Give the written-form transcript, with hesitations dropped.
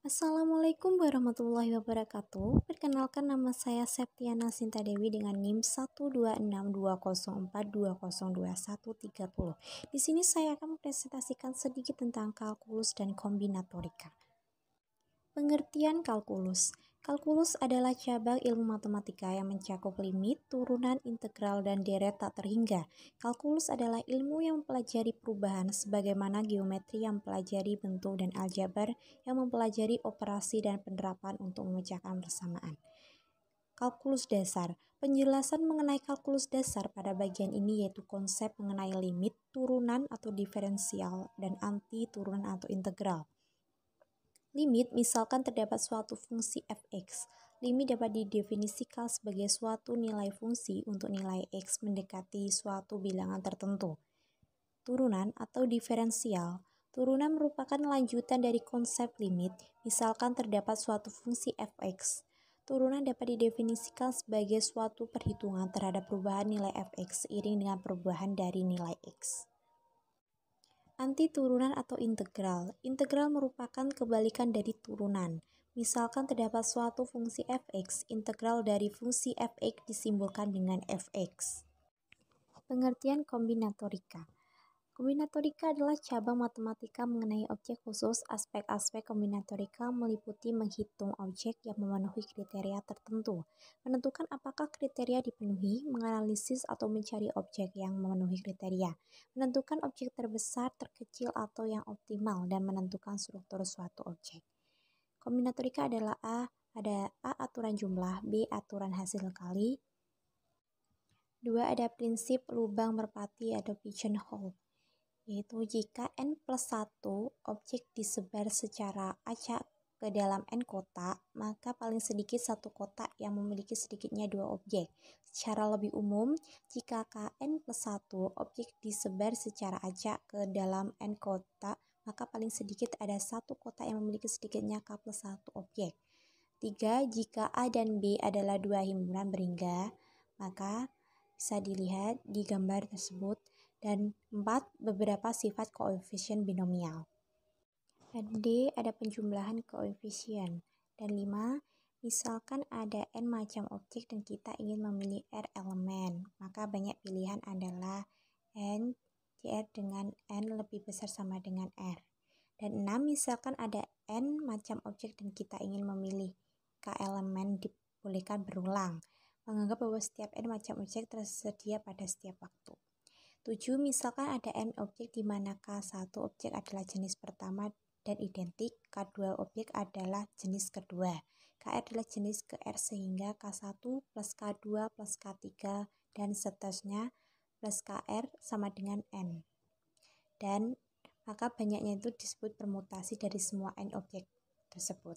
Assalamualaikum warahmatullahi wabarakatuh. Perkenalkan, nama saya Septiana Sinta Dewi dengan NIM 1262042022130. Di sini saya akan mempresentasikan sedikit tentang kalkulus dan kombinatorika. Pengertian kalkulus. Kalkulus adalah cabang ilmu matematika yang mencakup limit, turunan, integral, dan deret tak terhingga. Kalkulus adalah ilmu yang mempelajari perubahan sebagaimana geometri yang mempelajari bentuk dan aljabar yang mempelajari operasi dan penerapan untuk memecahkan persamaan. Kalkulus dasar. Penjelasan mengenai kalkulus dasar pada bagian ini yaitu konsep mengenai limit, turunan atau diferensial, dan anti turunan atau integral. Limit, misalkan terdapat suatu fungsi f(x). Limit dapat didefinisikan sebagai suatu nilai fungsi untuk nilai x mendekati suatu bilangan tertentu. Turunan atau diferensial. Turunan merupakan lanjutan dari konsep limit, misalkan terdapat suatu fungsi f(x). Turunan dapat didefinisikan sebagai suatu perhitungan terhadap perubahan nilai f(x) seiring dengan perubahan dari nilai x. Anti turunan atau integral. Integral merupakan kebalikan dari turunan. Misalkan terdapat suatu fungsi f(x), integral dari fungsi f(x) disimbolkan dengan f(x). Pengertian kombinatorika. Kombinatorika adalah cabang matematika mengenai objek khusus. Aspek-aspek kombinatorika meliputi menghitung objek yang memenuhi kriteria tertentu, menentukan apakah kriteria dipenuhi, menganalisis atau mencari objek yang memenuhi kriteria, menentukan objek terbesar, terkecil, atau yang optimal, dan menentukan struktur suatu objek. Kombinatorika adalah ada A aturan jumlah, B aturan hasil kali, 2 ada prinsip lubang merpati atau pigeonhole, yaitu jika n plus 1 objek disebar secara acak ke dalam n kotak, maka paling sedikit satu kotak yang memiliki sedikitnya 2 objek. Secara lebih umum, jika kn plus 1 objek disebar secara acak ke dalam n kotak, maka paling sedikit ada satu kotak yang memiliki sedikitnya k plus 1 objek. 3. Jika A dan B adalah 2 himpunan berhingga, maka bisa dilihat di gambar tersebut. Dan 4. Beberapa sifat koefisien binomial. Dan D. Ada penjumlahan koefisien. Dan 5. Misalkan ada n macam objek dan kita ingin memilih R elemen, maka banyak pilihan adalah n CR dengan n lebih besar sama dengan R. Dan 6. Misalkan ada n macam objek dan kita ingin memilih K elemen, dibolehkan berulang, menganggap bahwa setiap n macam objek tersedia pada setiap waktu. 7. Misalkan ada n objek di mana K1 objek adalah jenis pertama dan identik, K2 objek adalah jenis kedua, KR adalah jenis ke R sehingga K1 plus K2 plus K3 dan seterusnya plus KR sama dengan N. Dan maka banyaknya itu disebut permutasi dari semua n objek tersebut.